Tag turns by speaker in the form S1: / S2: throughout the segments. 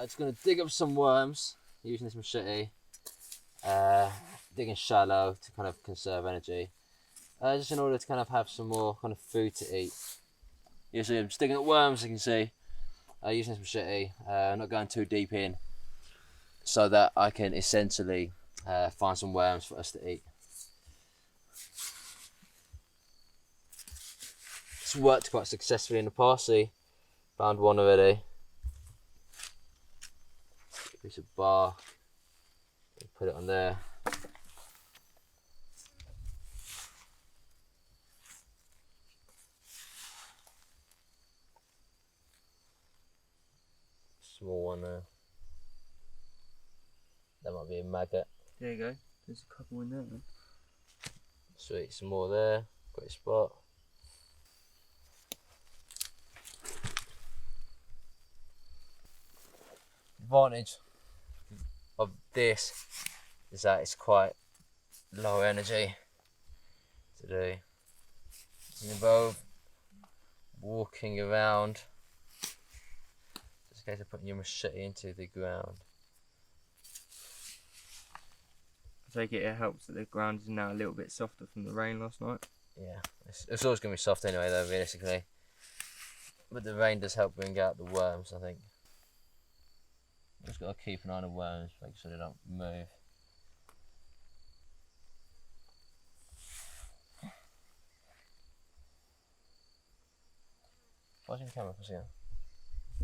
S1: Just going to dig up some worms using this machete. Digging shallow to kind of conserve energy. Just in order to kind of have some more kind of food to eat. Usually I'm just digging up worms, you can see. Using this machete, not going too deep in, so that I can essentially find some worms for us to eat. It's worked quite successfully in the past. See, found one already. Piece of bark. Put it on there. Small one there. That might be a maggot.
S2: There you go. There's a couple in there. Man.
S1: Sweet, some more there. Great spot. Advantage of this is that it's quite low energy to do. It involves walking around. Just in case of putting your machete into the ground.
S2: I take it helps that the ground is now a little bit softer from the rain last night.
S1: Yeah, it's always going to be soft anyway though, realistically. But the rain does help bring out the worms, I think. Just got to keep an eye on the worms, make sure they don't move. Watching the camera for a second.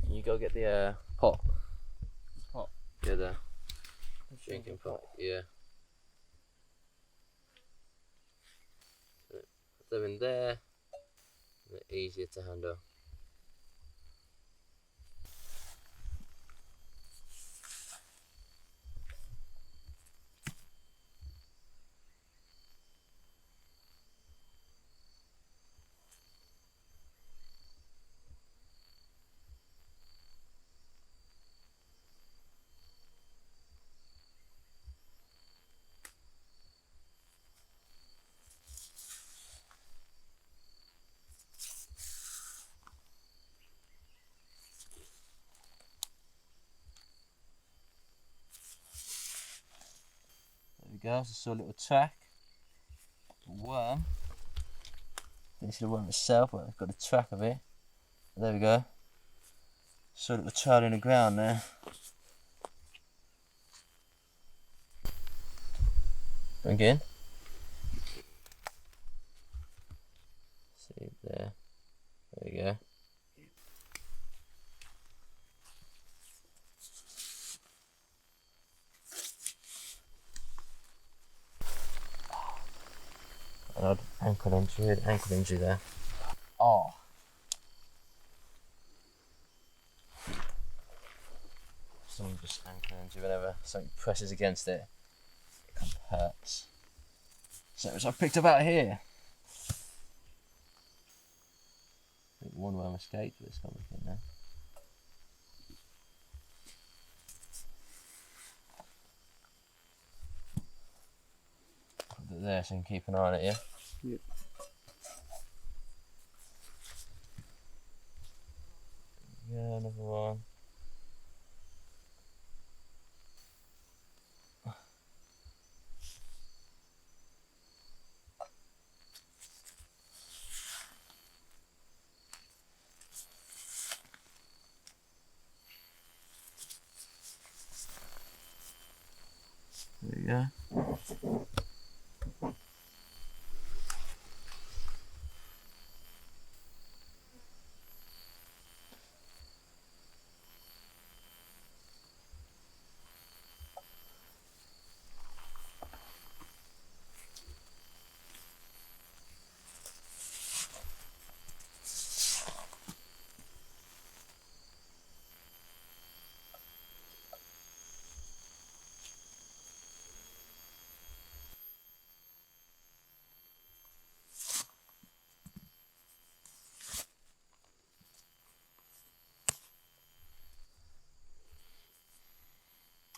S1: Can you go get the pot?
S2: Pot?
S1: Yeah, the drinking pot. Yeah. Put them in there. They're easier to handle. There we go, it's just a little track. A worm. This is the worm itself, but I've got a track of it. There we go. Saw a little trail in the ground there. Bring it in. See there. There we go. An odd ankle injury there. Oh. Someone just ankle injury whenever something presses against it. It kind of hurts. So as I picked up out here. I think one worm escaped, but it's coming in there. Put it there so you can keep an eye on it, yeah?
S2: Yep.
S1: Yeah, another one. There you go.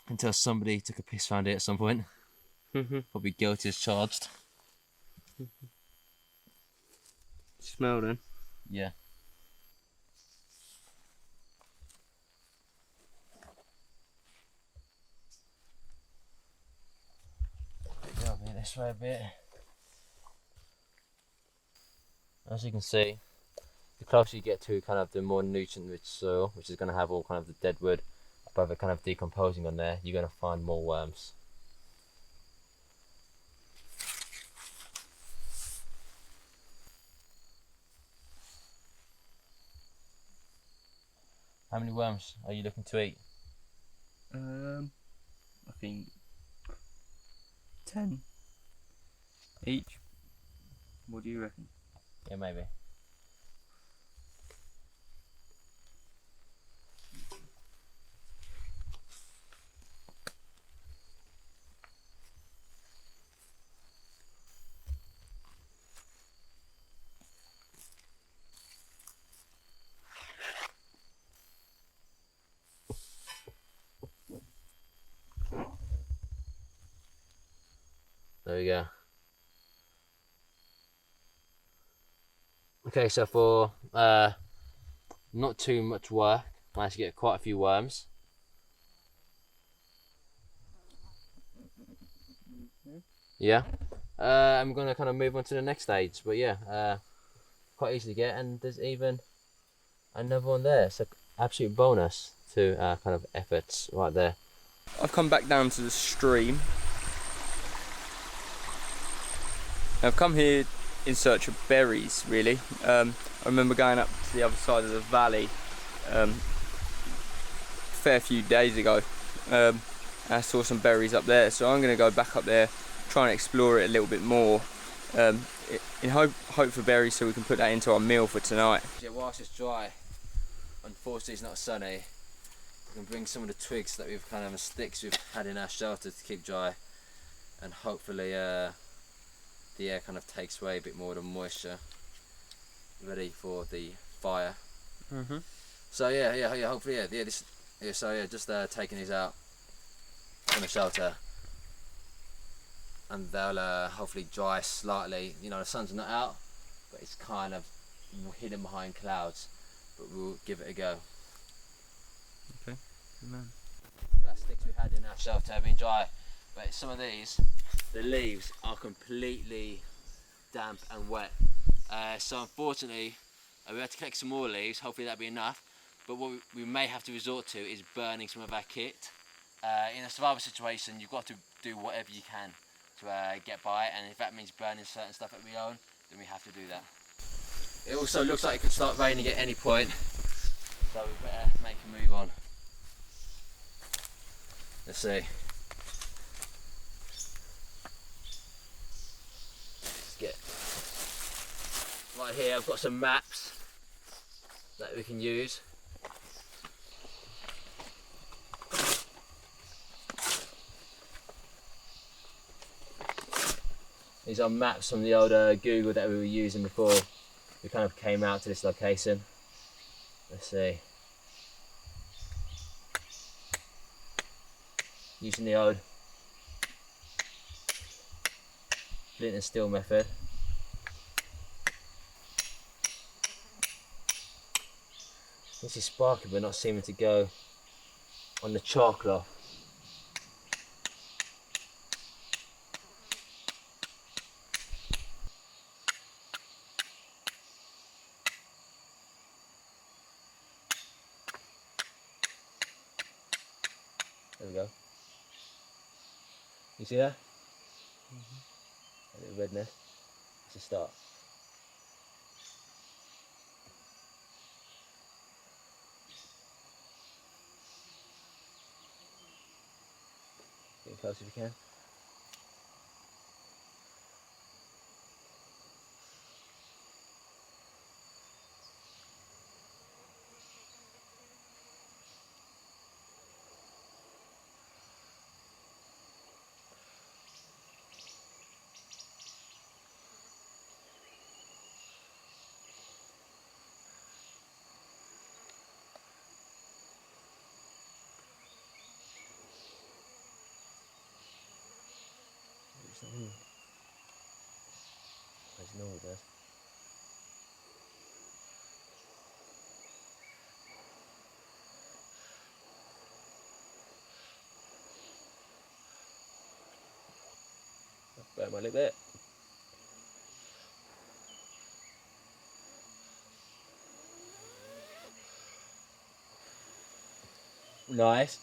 S1: Until somebody took a piss around it at some point. Probably guilty as charged.
S2: Smell then?
S1: Yeah. this way a bit. As you can see, the closer you get to kind of the more nutrient-rich soil, which is going to have all kind of the dead wood above it kind of decomposing on there, you're going to find more worms. How many worms are you looking to eat?
S2: I think 10 each. What do you reckon?
S1: Yeah, maybe. There we go. Okay, so for not too much work, managed to get quite a few worms. Yeah. And we're gonna kind of move on to the next stage, but yeah, quite easy to get, and there's even another one there. It's an absolute bonus to our kind of efforts right there.
S2: I've come back down to the stream. I've come here in search of berries, really. I remember going up to the other side of the valley a fair few days ago. I saw some berries up there, so I'm going to go back up there, try and explore it a little bit more, in hope for berries so we can put that into our meal for tonight.
S1: Yeah, whilst it's dry, unfortunately it's not sunny, we can bring some of the twigs that we've kind of, and sticks we've had in our shelter to keep dry, and hopefully the air kind of takes away a bit more of the moisture, ready for the fire. So yeah, hopefully just taking these out from the shelter, and they'll hopefully dry slightly. You know, the sun's not out, but it's kind of hidden behind clouds, but we'll give it a go.
S2: Okay, good man.
S1: The sticks we had in our shelter have been dry, but some of these, the leaves are completely damp and wet. So unfortunately, we have to collect some more leaves. Hopefully that'll be enough. But what we may have to resort to is burning some of our kit. In a survival situation, you've got to do whatever you can to get by, and if that means burning certain stuff that we own, then we have to do that. It also looks like it could start raining at any point, so we better make a move on. Let's see. Let's get right here. I've got some maps that we can use. These are maps from the old Google that we were using before we kind of came out to this location. Let's see. Using the old flint and steel method. This is sparking but not seeming to go on the char cloth. There we go. You see that? A little redness. It's a start. Get close if you can. burn my lip there. Nice.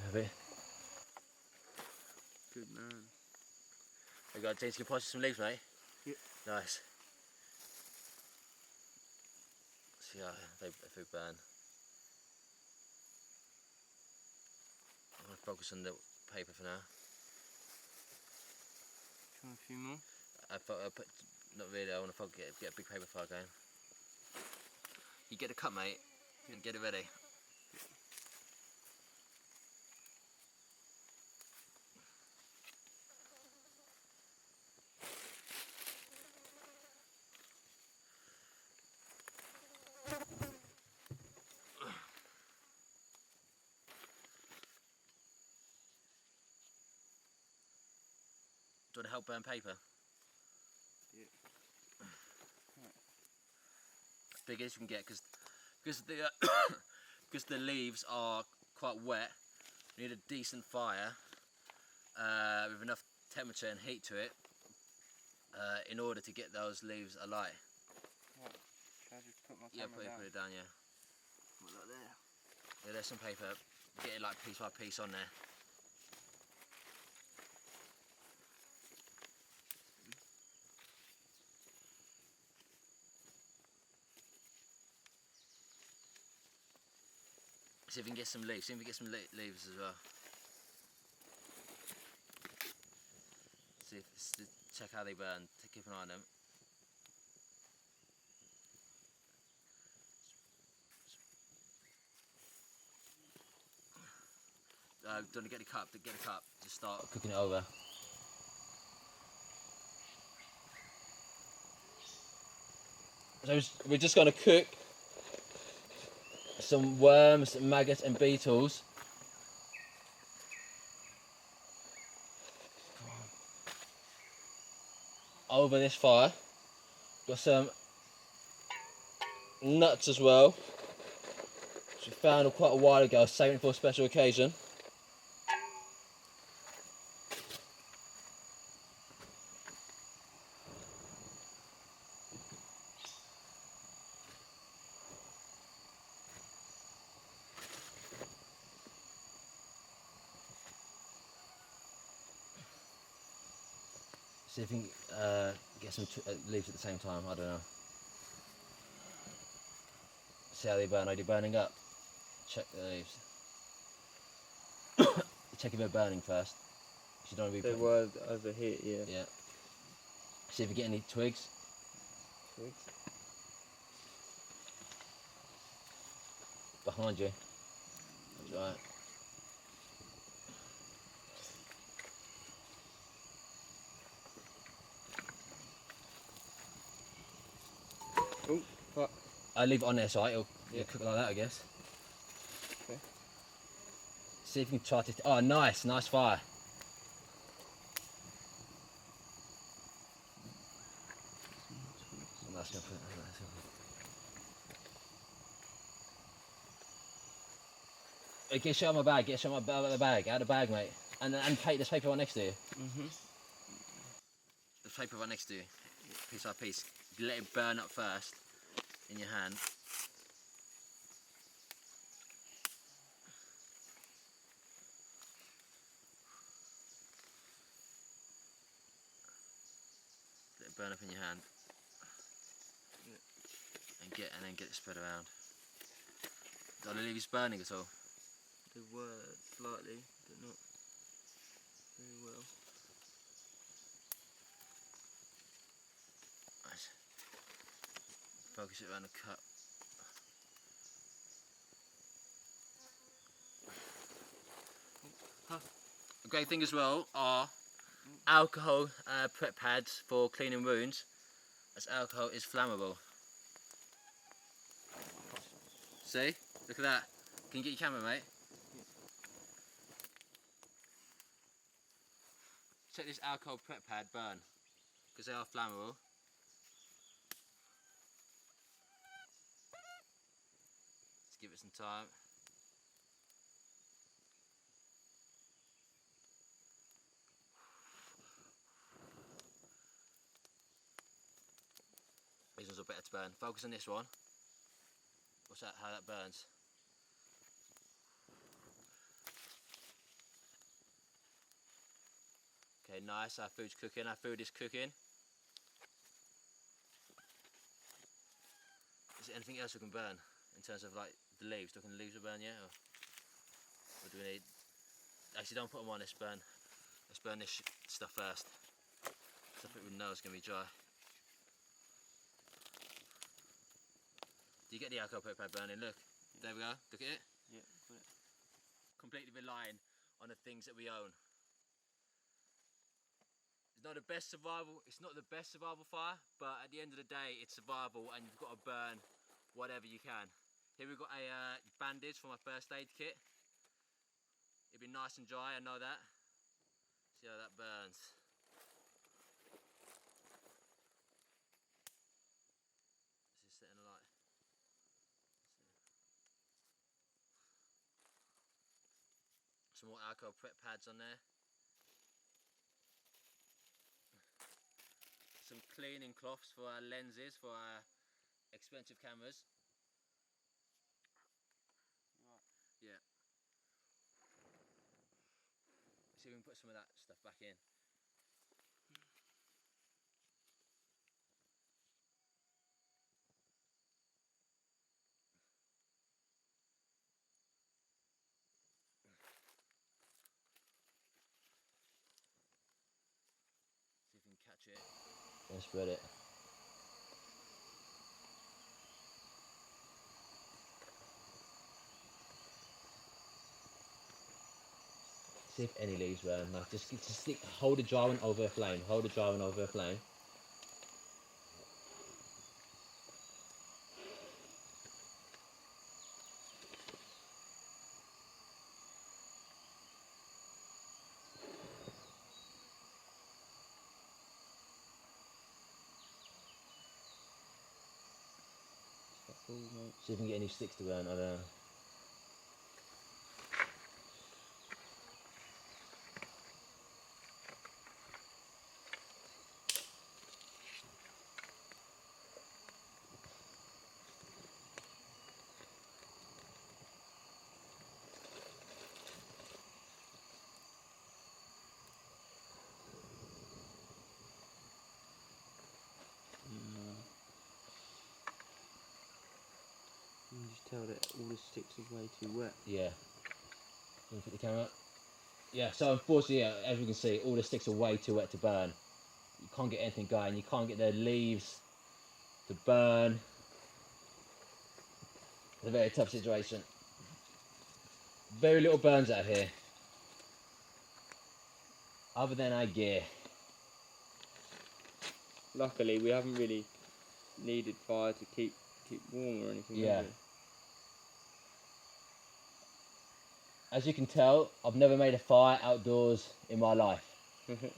S1: Have it.
S2: Good man.
S1: You got James, can you pass you some leaves, mate?
S2: Yep.
S1: Nice. See how they burn. I'm going to focus on the paper for now.
S2: Try a few more.
S1: Not really, I want to get a big paper file going. You get the cut, mate, and get it ready. Do you want to help burn paper?
S2: Yeah.
S1: As big as you can get, because the leaves are quite wet. You need a decent fire with enough temperature and heat to it in order to get those leaves alight.
S2: Right. Should I just put my
S1: Yeah,
S2: camera down?
S1: put it down, yeah.
S2: What, like there?
S1: Yeah, there's some paper. Get it like piece by piece on there. See if we can get some leaves. See if we can get some leaves as well. See if, check how they burn. Keep an eye on them. Don't get the cup. Get the cup. Just start cooking it over. So we're just going to cook some worms, maggots and beetles. Over this fire. Got some nuts as well, which we found quite a while ago, saving it for a special occasion. See if we can get some leaves at the same time, I don't know. See how they burn. Are they burning up? Check the leaves. Check if they're burning first. You don't want to be.
S2: They were over here, yeah.
S1: Yeah. See if you get any twigs.
S2: Twigs.
S1: Behind you. That's right.
S2: Oh, fuck.
S1: I leave it on there so it'll cook like that, I guess.
S2: Okay.
S1: See if you can try to. Oh, nice fire. Get shit out of my bag. Get shit out of the bag. Out of the bag, mate. And there's paper right next to you. There's paper right next to you. Piece by piece. You let it burn up first in your hand. Let it burn up in your hand. And then get it spread around. Are the leaves burning at all?
S2: They were slightly, but not very well.
S1: Nice. Focus it around the cup. A great thing as well are alcohol prep pads for cleaning wounds, as alcohol is flammable. See? Look at that. Can you get your camera, mate? Check this alcohol prep pad burn, because they are flammable. Let's give it some time. These ones are better to burn. Focus on this one. What's that? How that burns? Okay, nice. Our food's cooking. Our food is cooking. Is there anything else we can burn in terms of like the leaves? Do the leaves will burn yet, or do we need? Actually, don't put them on. Let's burn this stuff first. Stuff that we know is going to be dry. Do you get the alcohol prep pad burning? Look, there we go. Look at it.
S2: Yeah, got it.
S1: Completely relying on the things that we own. It's not the best survival. It's not the best survival fire, but at the end of the day, it's survival, and you've got to burn whatever you can. Here we've got a bandage for my first aid kit. It'll be nice and dry. I know that. See how that burns. This is setting a light. Some more alcohol prep pads on there. Some cleaning cloths for our lenses, for our expensive cameras.
S2: Right.
S1: Yeah. See if we can put some of that stuff back in. See if we can catch it and spread it. See if any leaves burn. Like just stick, hold the dry one over a flame. Hold the dry one over a flame.
S2: Cool, mate.
S1: See if we can get any sticks to burn. I don't know.
S2: You can just tell that all the sticks are way too wet.
S1: Yeah. Can you put the camera up? Yeah, so unfortunately, yeah, as you can see, all the sticks are way too wet to burn. You can't get anything going. You can't get the leaves to burn. It's a very tough situation. Very little burns out here. Other than our gear.
S2: Luckily, we haven't really needed fire to keep warm or anything.
S1: Yeah.
S2: Have we?
S1: As you can tell, I've never made a fire outdoors in my life.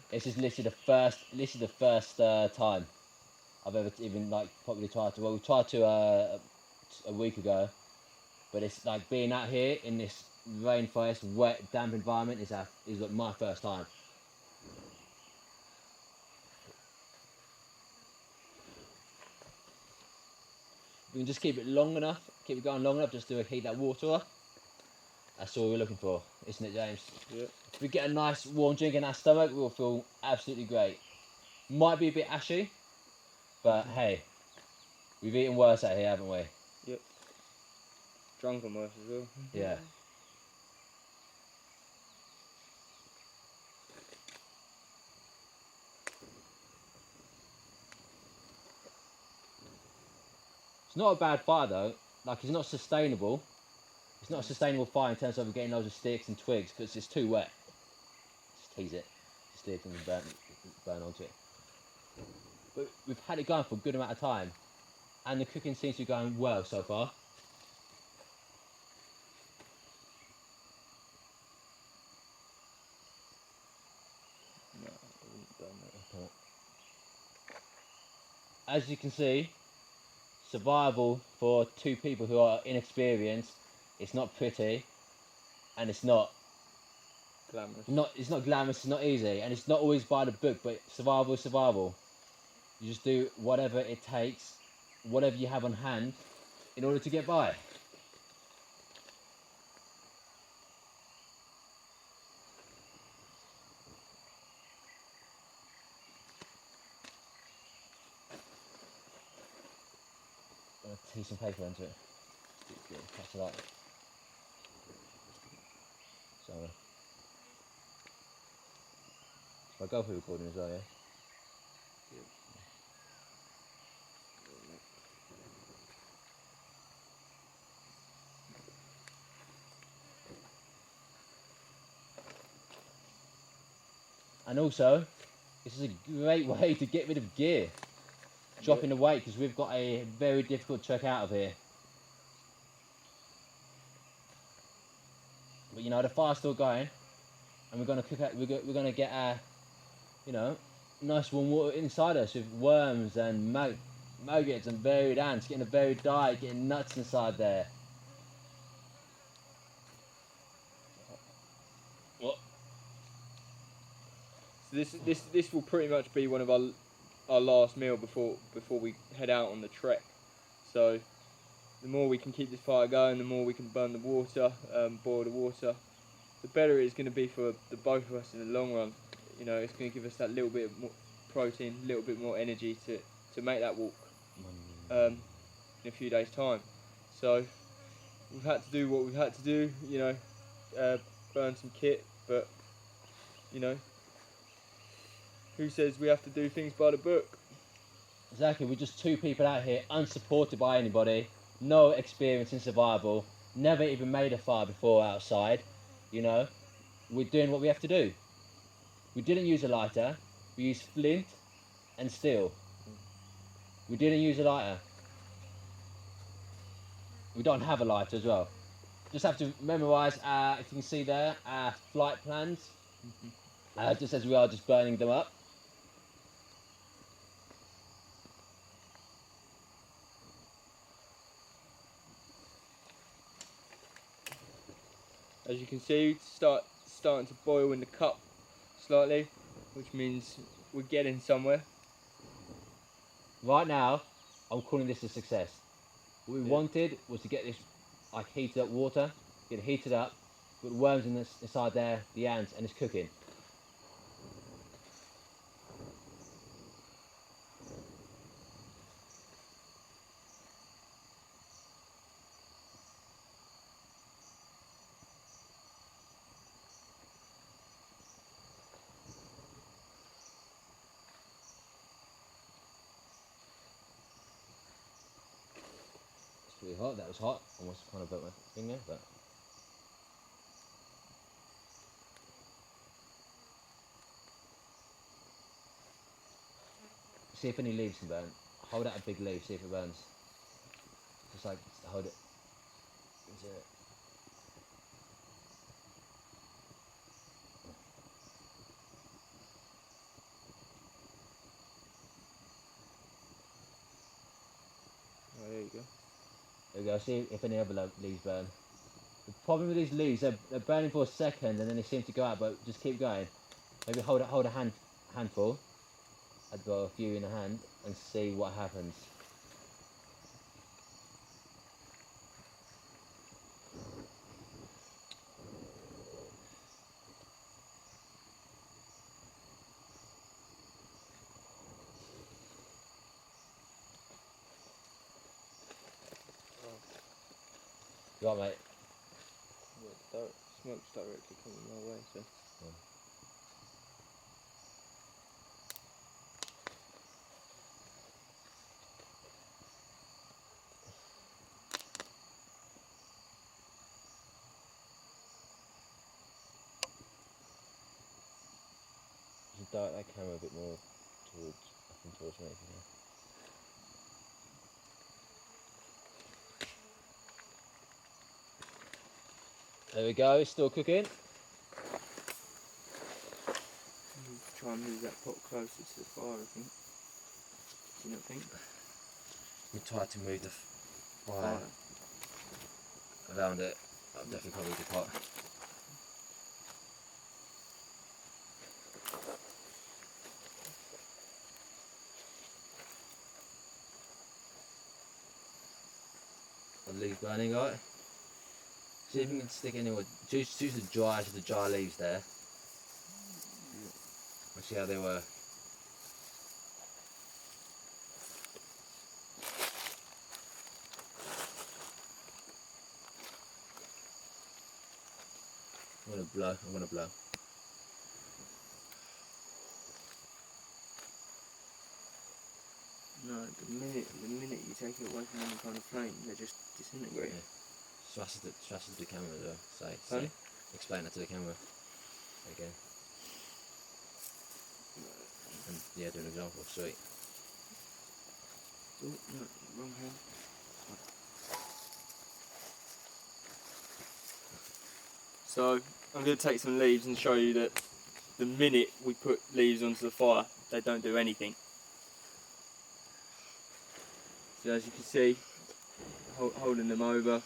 S1: This is literally the first time I've ever even like probably tried to. Well, we tried to a week ago, but it's like being out here in this rainforest, wet, damp environment is like my first time. We can just keep it long enough, keep it going long enough just to heat that water up. That's all we're looking for, isn't it, James?
S2: Yeah.
S1: If we get a nice warm drink in our stomach, we'll feel absolutely great. Might be a bit ashy, but hey, we've eaten worse out here, haven't we?
S2: Yep. Drunken worse as well.
S1: Yeah. It's not a bad fire though. Like, it's not sustainable. It's not a sustainable fire in terms of getting loads of sticks and twigs because it's too wet. Just tease it, stick and burn onto it. But we've had it going for a good amount of time, and the cooking seems to be going well so far.
S2: No, I wouldn't burn that.
S1: As you can see, survival for two people who are inexperienced, it's not pretty, and it's not
S2: Glamorous.
S1: it's not glamorous, it's not easy, and it's not always by the book, but survival is survival. You just do whatever it takes, whatever you have on hand, in order to get by. I'm gonna tea some paper into it. Catch it up. So, I go for recording as well, yeah? And also, this is a great way to get rid of gear. Dropping the weight, because we've got a very difficult trek out of here. But you know, the fire's still going, and we're gonna cook out. We're gonna get our, you know, nice warm water inside us with worms and maggots and varied ants, getting a varied diet, getting nuts inside there. What?
S2: So this will pretty much be one of our last meal before we head out on the trek. So the more we can keep this fire going, the more we can burn the water, boil the water, the better it's going to be for the both of us in the long run. You know, it's going to give us that little bit more protein, a little bit more energy to make that walk in a few days' time. So we've had to do what we've had to do. You know, burn some kit, but you know, who says we have to do things by the book?
S1: Exactly, we're just two people out here, unsupported by anybody, no experience in survival, never even made a fire before outside, you know. We're doing what we have to do. We didn't use a lighter, we used flint and steel. We didn't use a lighter. We don't have a lighter as well. Just have to memorise, if you can see there, our flight plans, just as we are just burning them up.
S2: As you can see, starting to boil in the cup slightly, which means we're getting somewhere.
S1: Right now, I'm calling this a success. What we wanted was to get this like heated up water, get it heated up, put the worms inside there, the ants, and it's cooking. Pretty hot. That was hot. Almost kind of burnt my finger, but see if any leaves can burn. Hold out a big leaf, see if it burns. Just like hold it. Into it.
S2: Oh, there you go.
S1: There we go. See if any other leaves burn. The problem with these leaves, they're burning for a second and then they seem to go out, but just keep going. Maybe hold a handful. I've got a few in the hand and see what happens. You right, mate?
S2: Well, smoke's directly coming my way, so.
S1: Yeah. Just direct that camera a bit more towards me. Yeah. There we go, it's still cooking.
S2: Try and move that pot closer to the fire, I think. Do you not think?
S1: We try to move the fire around it. I'll definitely probably the pot. The leaves burning, right? See if you can stick any more. Choose the dry leaves there. Let's see how they work. I'm gonna blow.
S2: No, the minute you take it away from any kind of flame, they just disintegrate.
S1: Yeah. Stress to the camera though.
S2: Sorry?
S1: Explain that to the camera. Again. And yeah, do an example. Sweet.
S2: Oh, no, wrong hand. So, I'm going to take some leaves and show you that the minute we put leaves onto the fire, they don't do anything. So as you can see, holding them over,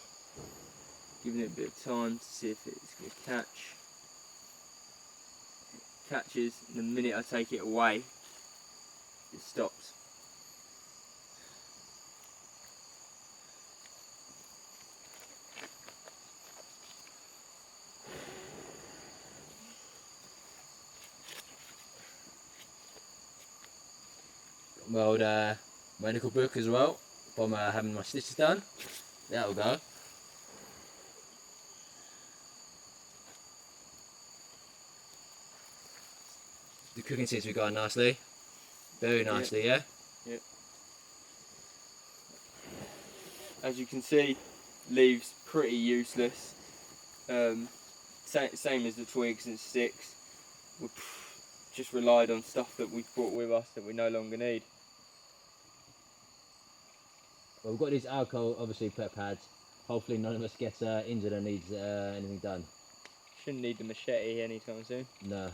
S2: giving it a bit of time to see if it's going to catch. It catches, and the minute I take it away, it stops.
S1: Well, medical book as well from having my stitches done. That'll go. The cooking seems to be going nicely. Very nicely, yeah?
S2: Yep. As you can see, leaves pretty useless. Same as the twigs and sticks. We just relied on stuff that we've brought with us that we no longer need.
S1: Well, we've got these alcohol, obviously, prep pads. Hopefully none of us gets injured and needs anything done.
S2: Shouldn't need the machete anytime soon.
S1: No.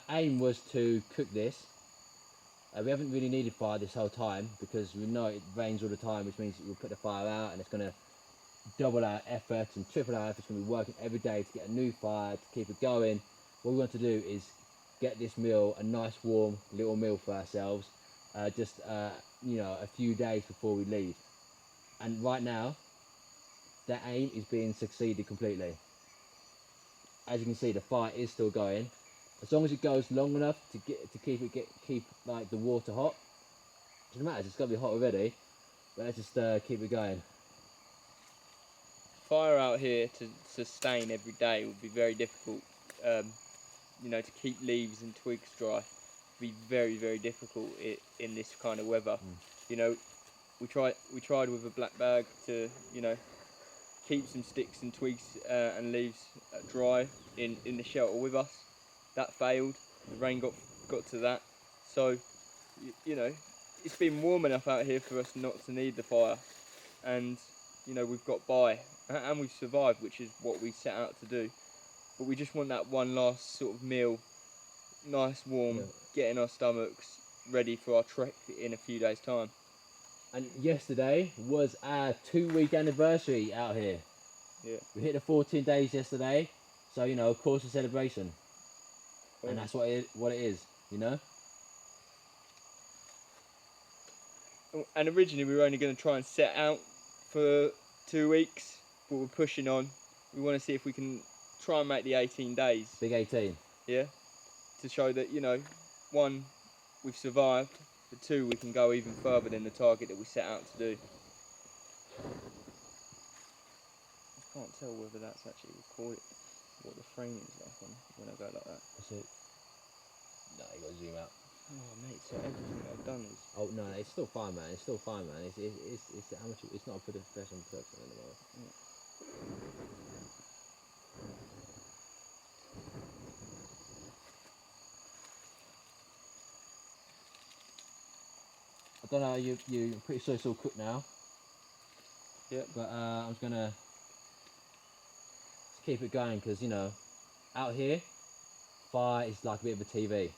S1: Aim was to cook this. We haven't really needed fire this whole time because we know it rains all the time, which means we'll put the fire out and it's going to double our efforts and triple our efforts. We're going to be working every day to get a new fire, to keep it going. What we want to do is get this meal, a nice warm little meal for ourselves, you know, a few days before we leave. And right now, that aim is being succeeded completely. As you can see, the fire is still going. As long as it goes long enough to keep like the water hot. It doesn't matter, it's got to be hot already. But let's just keep it going.
S2: Fire out here to sustain every day would be very difficult. You know, to keep leaves and twigs dry would be very, very difficult in this kind of weather. You know, we tried with a black bag to, you know, keep some sticks and twigs and leaves dry in the shelter with us. That failed. The rain got to that. So, you know, it's been warm enough out here for us not to need the fire, and you know, we've got by and we've survived, which is what we set out to do. But we just want that one last sort of meal, nice warm, get in our stomachs, ready for our trek in a few days' time.
S1: And yesterday was our 2-week anniversary out here.
S2: Yeah.
S1: We hit the 14 days yesterday, so you know, of course, a celebration, and that's what it is, you know.
S2: And originally we were only going to try and set out for 2 weeks, but we're pushing on. We want to see if we can try and make the 18 days.
S1: Big 18.
S2: Yeah. To show that, you know, 1, we've survived, but 2, we can go even further than the target that we set out to do. I can't tell whether that's actually recorded, what the framing is like on when I go like that.
S1: That's it. No, you gotta zoom out.
S2: Oh mate, so everything I've done is...
S1: Oh no, it's still fine, man. It's still fine, man. It's amateur. It's not a professional production anymore.
S2: Yeah.
S1: I don't know. You pretty sure it's all cooked now.
S2: Yeah.
S1: But I'm just gonna keep it going because you know, out here, fire is like a bit of a TV.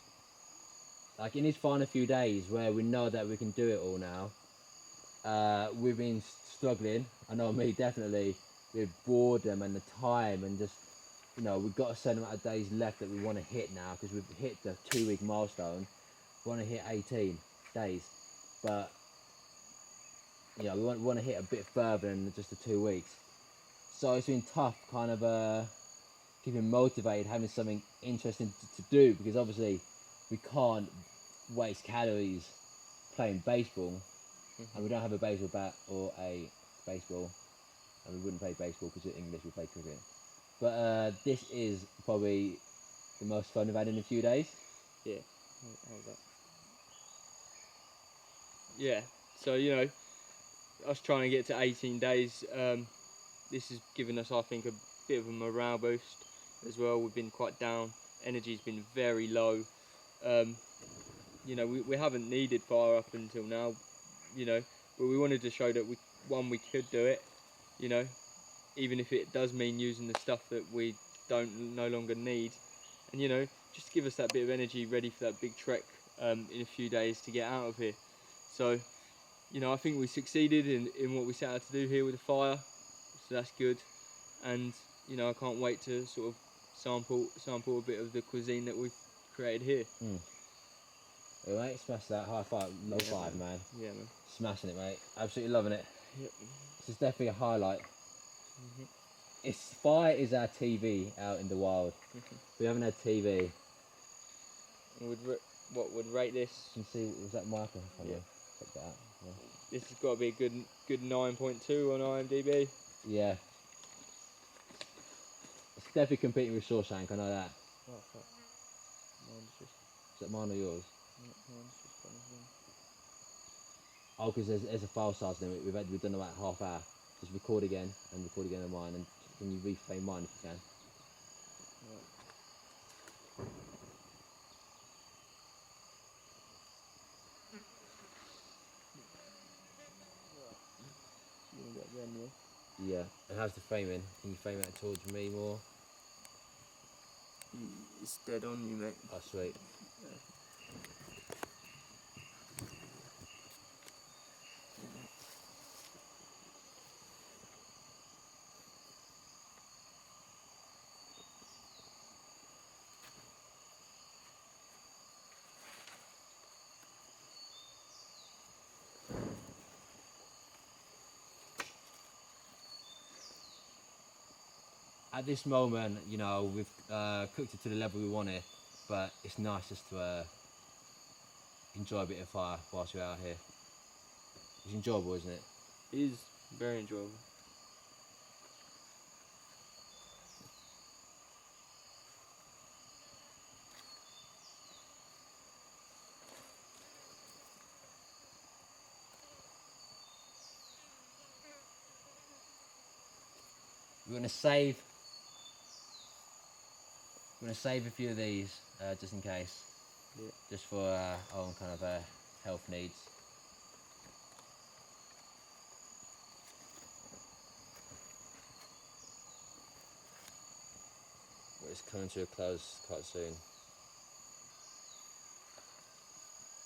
S1: Like in these final few days where we know that we can do it all now, we've been struggling. I know me definitely with boredom and the time and just, you know, we've got a certain amount of days left that we want to hit now because we've hit the 2-week milestone. We want to hit 18 days, but you know, we want to hit a bit further than just the 2 weeks. So it's been tough, kind of keeping motivated, having something interesting to do because obviously we can't waste calories playing baseball, and we don't have a baseball bat or a baseball, and we wouldn't play baseball because in English we play cricket. But this is probably the most fun we've had in a few days.
S2: Yeah. Hold up. Yeah. So you know, us trying to get to 18 days, this has given us, I think, a bit of a morale boost as well. We've been quite down. Energy's been very low. You know, we haven't needed fire up until now, you know, but we wanted to show that we could do it, you know, even if it does mean using the stuff that we no longer need, and you know, just give us that bit of energy ready for that big trek in a few days to get out of here. So, you know, I think we succeeded in what we set out to do here with the fire, so that's good, and you know, I can't wait to sort of sample a bit of the cuisine that we've created here.
S1: Yeah, mate, smash that. High five, low
S2: Yeah,
S1: five, man.
S2: Yeah, man.
S1: Smashing it, mate. Absolutely loving it.
S2: Yep.
S1: This is definitely a highlight. Fire is our TV out in the wild. We haven't had TV.
S2: What would rate this?
S1: You can see, was that marker?
S2: Yeah.
S1: Check that out. Yeah.
S2: This has got to be a good 9.2 on IMDb.
S1: Yeah. It's definitely competing with Shawshank, I know that.
S2: Oh fuck. Mine's just...
S1: Is that mine or yours?
S2: Mine's just gone as
S1: Oh, because there's a file size limit. We've done about half hour. Just record again and record again on mine, and can you reframe mine if you can?
S2: Right. You want to get them, yeah?
S1: Yeah. And how's the framing? Can you frame it towards me more?
S2: It's dead on you, mate.
S1: Oh, sweet. At this moment, you know, we've cooked it to the level we want it, but it's nice just to enjoy a bit of fire whilst we're out here. It's enjoyable, isn't it?
S2: It is very enjoyable.
S1: We're gonna save a few of these just in case, just for our own kind of health needs. But it's coming to a close quite soon.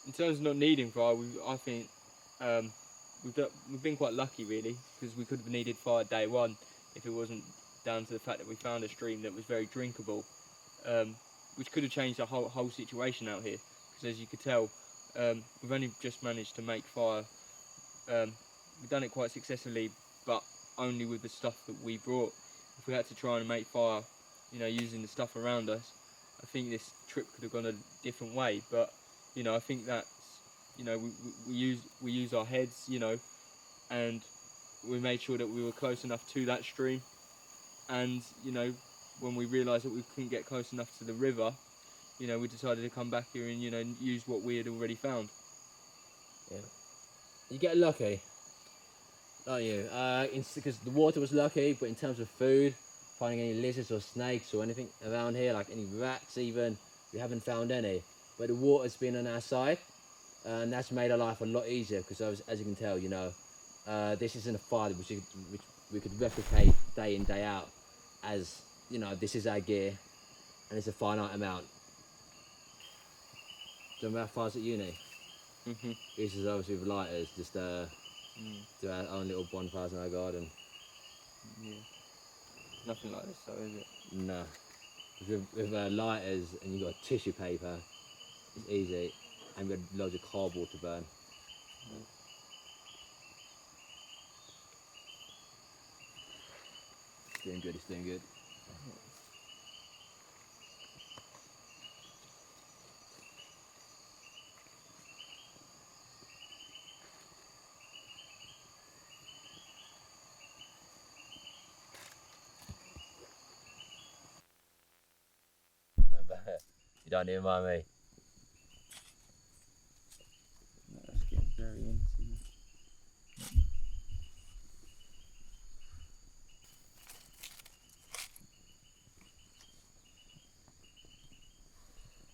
S2: in terms of not needing fire, I think we've been quite lucky really, because we could have needed fire day one if it wasn't down to the fact that we found a stream that was very drinkable, which could have changed the whole situation out here. Because as you could tell, we've only just managed to make fire. We've done it quite successfully, but only with the stuff that we brought. If we had to try and make fire, you know, using the stuff around us, I think this trip could have gone a different way. But you know, I think that's, you know, we use our heads, you know, and we made sure that we were close enough to that stream. And you know, when we realised that we couldn't get close enough to the river, you know, we decided to come back here and, you know, use what we had already found.
S1: Yeah. You get lucky, don't you? Because the water was lucky, but in terms of food, finding any lizards or snakes or anything around here, like any rats even, we haven't found any. But the water's been on our side, and that's made our life a lot easier, because as you can tell, you know, this isn't a fire which we could replicate day in, day out, as, you know, this is our gear, and it's a finite amount. Do you remember our fires at uni?
S2: Mm-hmm.
S1: We used to obviously with lighters, just do our own little bonfires in our garden.
S2: Yeah. Nothing like this though, is it?
S1: No. With lighters, and you've got tissue paper, it's easy, and we had loads of cardboard to burn. It's doing good, it's doing good. You don't even mind me.
S2: That's getting very intimate.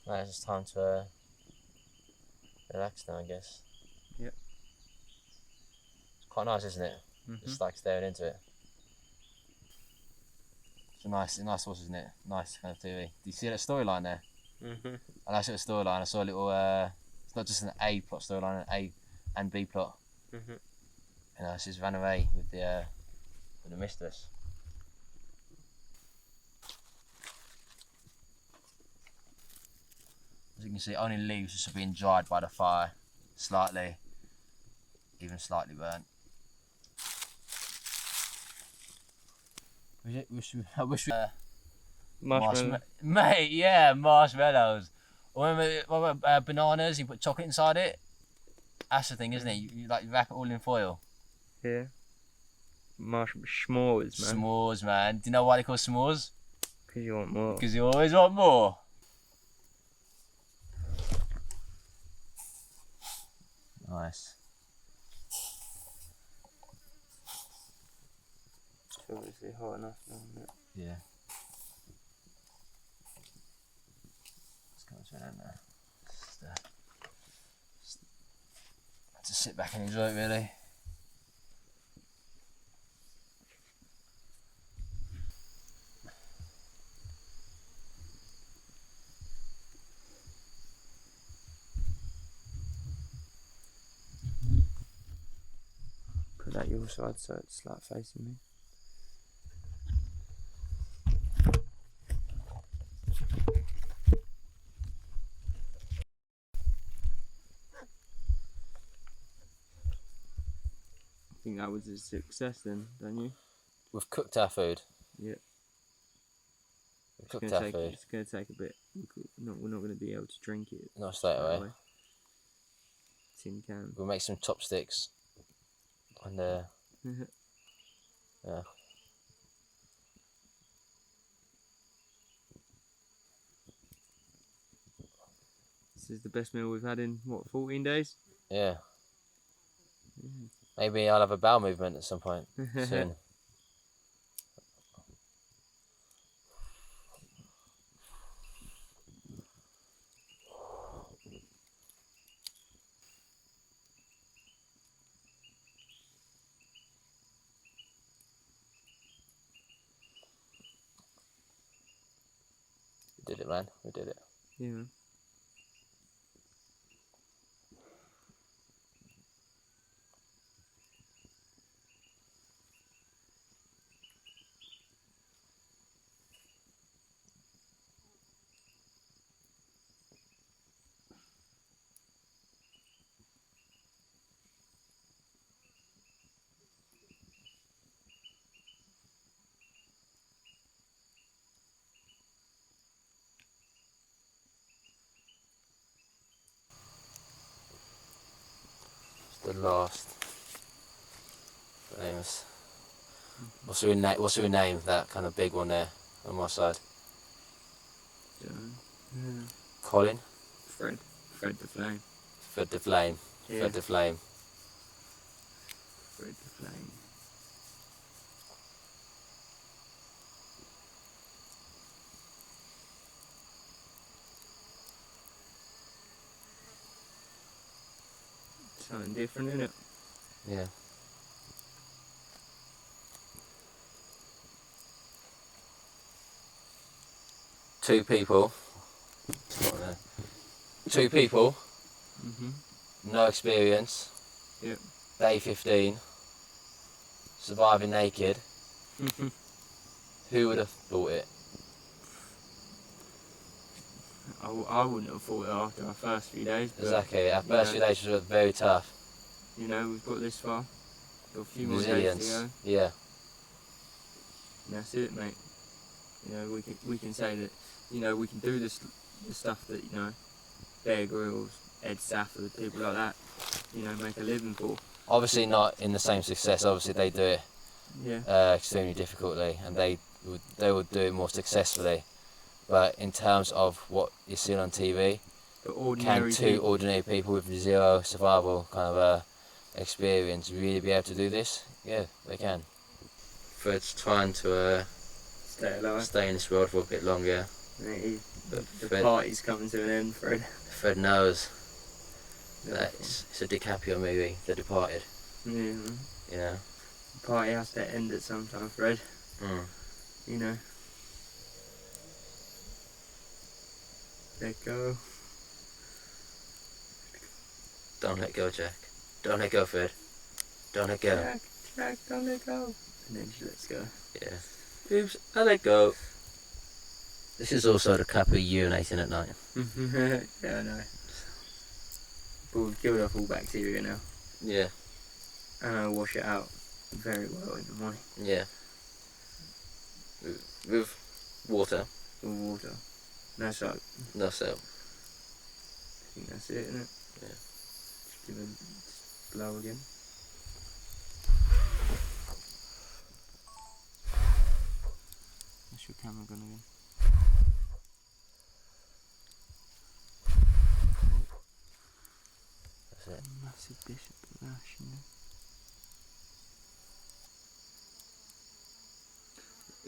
S1: Right, it's just time to relax now, I guess.
S2: Yep.
S1: It's quite nice, isn't it?
S2: Mm-hmm.
S1: Just like staring into it. It's a nice horse, isn't it? Nice kind of TV. Do you see that storyline there?
S2: Mm-hmm.
S1: I like the storyline. I saw a little. It's not just an A plot storyline, an A and B plot.
S2: Mm-hmm.
S1: You know, she's ran away with the mistress. As you can see, only leaves just being dried by the fire, slightly, even slightly burnt. I wish we.
S2: Marshmallow.
S1: Mate, yeah, marshmallows. Or remember bananas? You put chocolate inside it. That's the thing, isn't it? You wrap it all in foil.
S2: Yeah. S'mores, man.
S1: S'mores, man. Do you know why they call s'mores?
S2: Because you want more.
S1: Because you always want more. Nice.
S2: It's obviously hot enough now, isn't it?
S1: Yeah. Let's go to it now. Just sit back and enjoy it, really.
S2: Put that your side so it's like facing me. I think that was a success then, don't you?
S1: We've cooked our food.
S2: Yeah.
S1: We've cooked our food.
S2: It's going to take a bit. We're not going to be able to drink it.
S1: Not straight away.
S2: Tin can.
S1: We'll make some chopsticks. And yeah.
S2: This is the best meal we've had in, what, 14 days?
S1: Yeah. Maybe I'll have a bowel movement at some point soon. We did it, man. We did it.
S2: Yeah.
S1: the last famous. What's we name that kind of big one there on my side? Colin?
S2: Fred the Flame.
S1: Fred the Flame.
S2: Yeah.
S1: Fred the Flame.
S2: Fred the Flame. Something different, isn't it?
S1: Yeah. Two people. Two people. No experience.
S2: Yep.
S1: Day 15. Surviving naked. Who would have thought it?
S2: I wouldn't have thought it after our first few days. But,
S1: Exactly. Our first few days were very tough.
S2: You know, we've got this far. Got a few more days
S1: Resilience.
S2: to go.
S1: Yeah.
S2: And that's it, mate. You know, we can say that, you know, we can do the stuff that, you know, Bear Grylls, Ed Safford, people like that, you know, make a living for.
S1: Obviously not in the same success. Obviously they do it extremely difficultly, and they would do it more successfully. But in terms of what you're seeing on TV, can two ordinary people with zero survival kind of experience really be able to do this? Yeah, they can. Fred's trying to
S2: stay alive,
S1: stay in this world for a bit longer.
S2: The party's coming to an end, Fred.
S1: Fred knows that it's a DiCaprio movie, The Departed.
S2: Yeah.
S1: You know?
S2: The party has to end at some time, Fred. You know. Let go.
S1: Don't let go, Jack. Don't let go, Fred. Don't let go.
S2: Jack, don't let go. And then she lets go.
S1: Yeah. Oops, I let go. This is also the couple urinating at night.
S2: Yeah, I know. But we've killed off all bacteria now.
S1: Yeah.
S2: And I'll wash it out very well in the morning.
S1: Yeah. With water.
S2: With water. No soap.
S1: No soap.
S2: I think that's it, isn't it?
S1: Yeah.
S2: Just give it a blow again. What's your camera gonna go?
S1: That's it.
S2: Massive dish of lash, you know.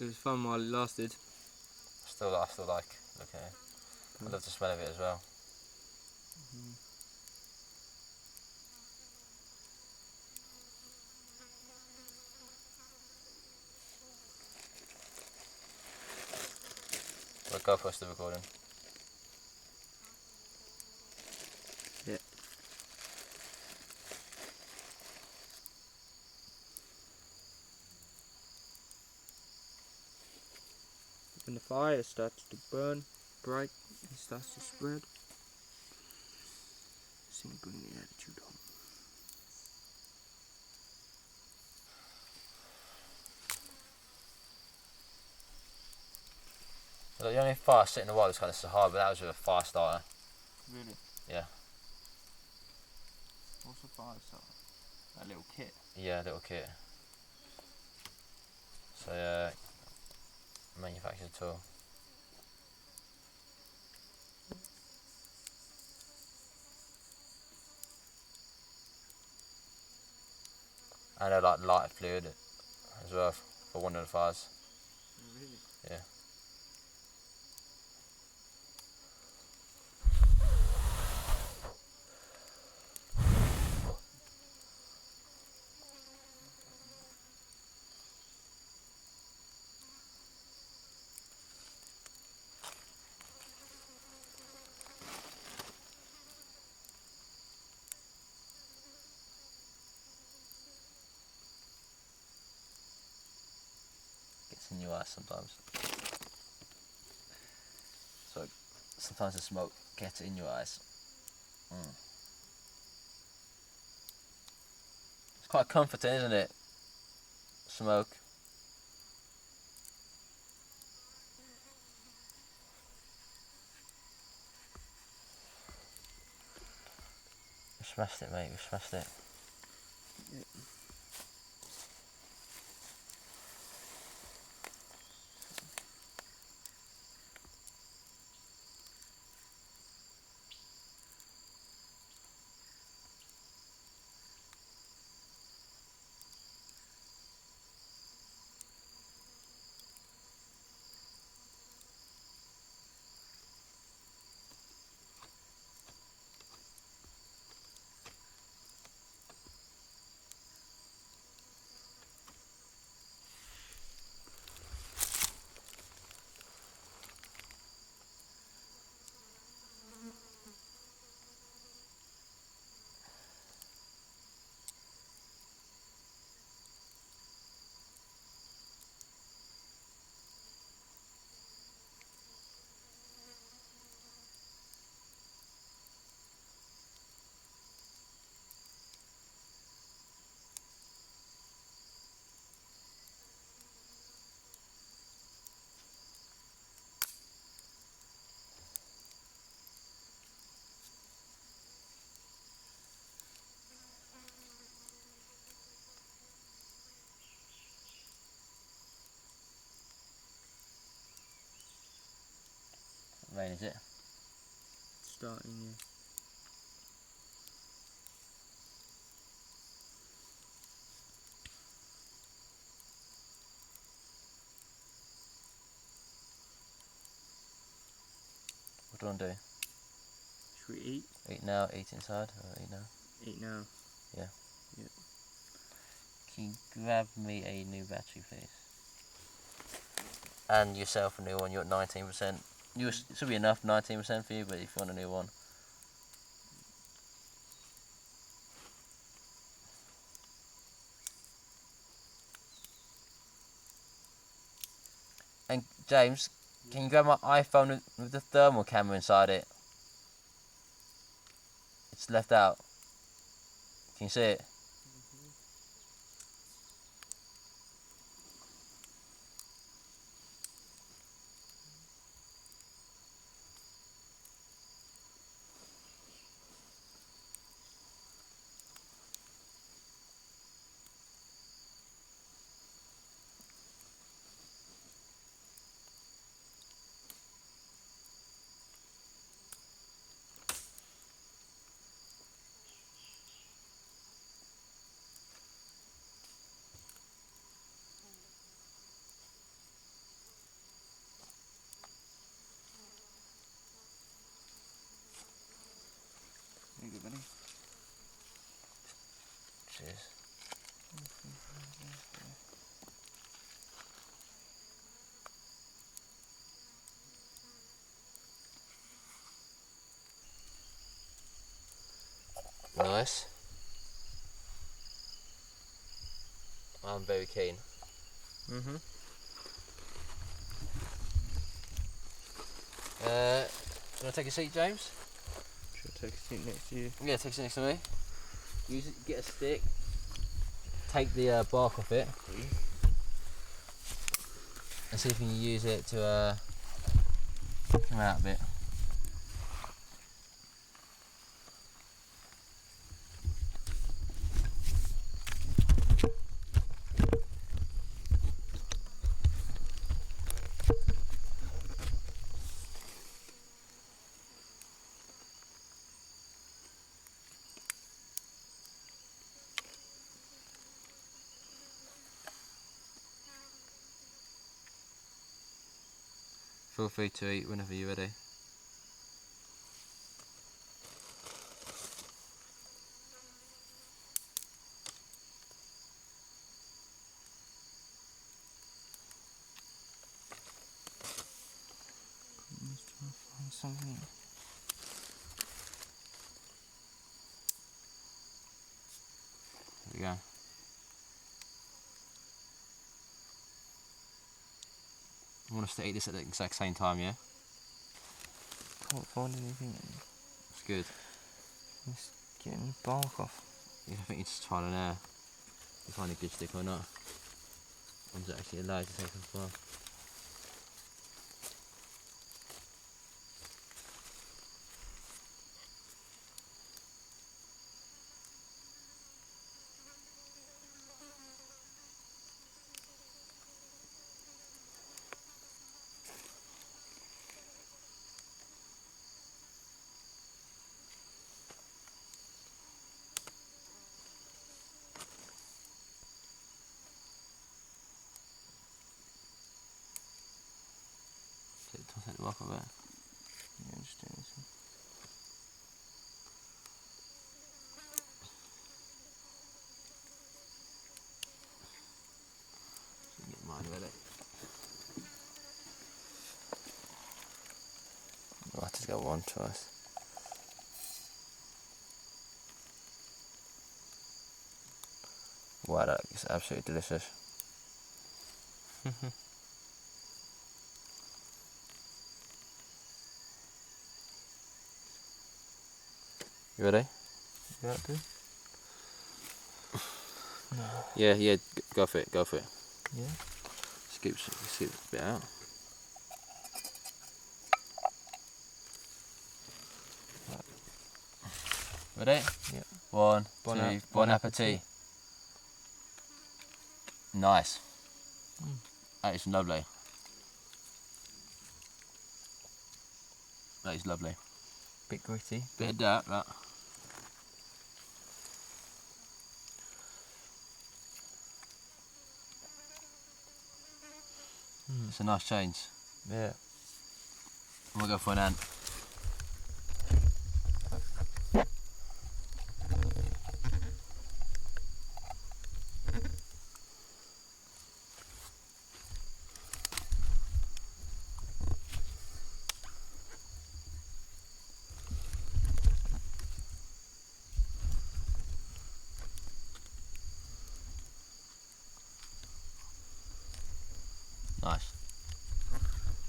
S2: It was fun while it lasted.
S1: I still like looking at it. I love the smell of it as well. We'll go for the recording.
S2: Yeah. When the fire starts to burn bright and starts to spread, sing bring the attitude home.
S1: Well, the only fire sitting in the wild was kind of Sahara, but that was with a fire starter.
S2: Really?
S1: Yeah.
S2: What's a fire starter? That little kit?
S1: Yeah, little kit. So yeah, manufactured tool. And I like lighter fluid as well for one of the fires.
S2: Really?
S1: Yeah. Gets in your eyes sometimes. So sometimes the smoke gets in your eyes. It's quite comforting, isn't it? Smoke. We smashed it, mate. We smashed it. Rain, is it?
S2: Starting, yeah.
S1: What do you want to do?
S2: Should we eat?
S1: Eat now, eat inside, or eat now?
S2: Eat now.
S1: Yeah.
S2: Yeah.
S1: Can you grab me a new battery, please? And yourself a new one. You're at 19%. It should be enough, 19% for you, but if you want a new one. And James, can you grab my iPhone with the thermal camera inside it? It's left out. Can you see it?
S2: Thank you, buddy.
S1: Cheers. Nice. I'm very keen. Do you want to take a seat, James?
S2: Should I take a seat next to you?
S1: Yeah, take a seat next to me. Use it, get a stick. Take the bark off it. And see if you can use it to come out a bit. Feel free to eat whenever you're ready.
S2: Let's try to find something.
S1: There we go. I want us to eat this at the exact same time, yeah?
S2: Can't find anything.
S1: It's good.
S2: It's getting the bark off.
S1: Yeah, I think you just trial and error. You find a good stick or not. One's actually allowed to take off the bark.
S2: onto us. Wow, that is absolutely delicious. You ready?
S1: You want to? No.
S2: Yeah, go for it, go for it.
S1: Yeah.
S2: Scoop a bit out.
S1: Ready?
S2: Yeah.
S1: One, two, bon appetit. Nice. That is lovely. That is lovely.
S2: Bit gritty.
S1: Bit of dirt, that. It's a nice change.
S2: Yeah.
S1: I'm gonna go for an ant. Nice.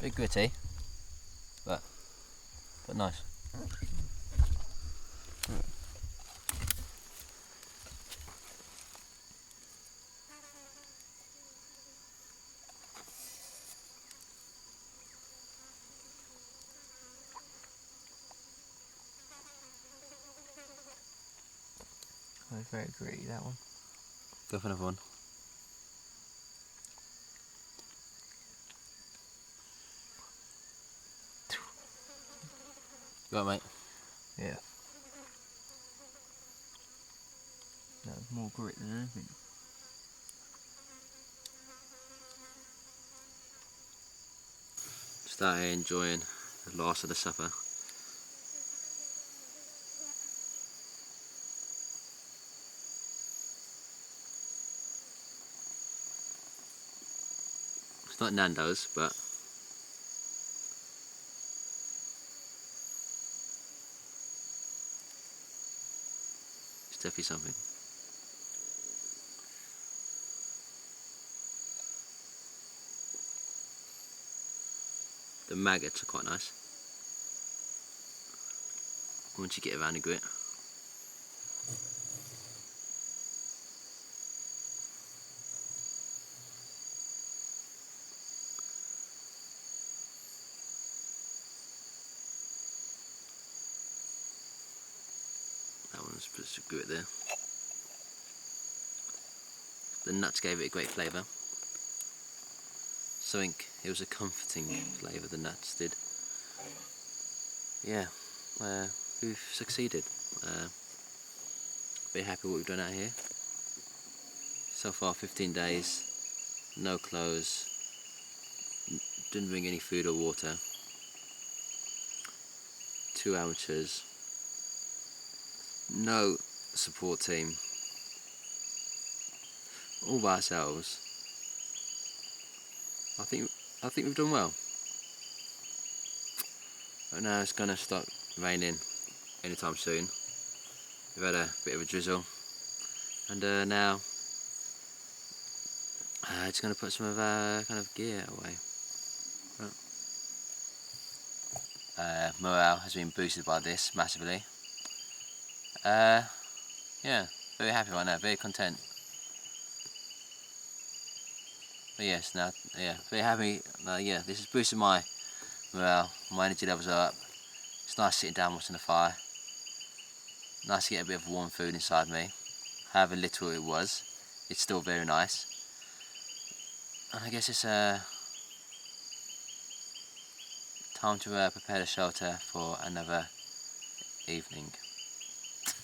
S1: Bit gritty, but nice.
S2: Oh, it's very gritty, that one.
S1: Go for another one. You right, mate?
S2: Yeah. That was more grit than anything.
S1: Start here enjoying the last of the supper. It's not Nando's, but it's definitely something. The maggots are quite nice once you get around the grit. That one's just a grit there. The nuts gave it a great flavour. It was a comforting flavour, the nuts did. Yeah, we've succeeded. Very happy with what we've done out here. So far 15 days, no clothes, didn't bring any food or water. 2 amateurs, no support team, all by ourselves. I think we've done well. But now it's gonna start raining anytime soon. We've had a bit of a drizzle, and now it's gonna put some of our kind of gear away. Morale has been boosted by this massively. Yeah, very happy right now, very content. But yes, now, yeah, very happy. Yeah, this has boosted my morale. My energy levels are up. It's nice sitting down watching the fire. Nice to get a bit of warm food inside me. However little it was, it's still very nice. And I guess it's time to prepare the shelter for another evening.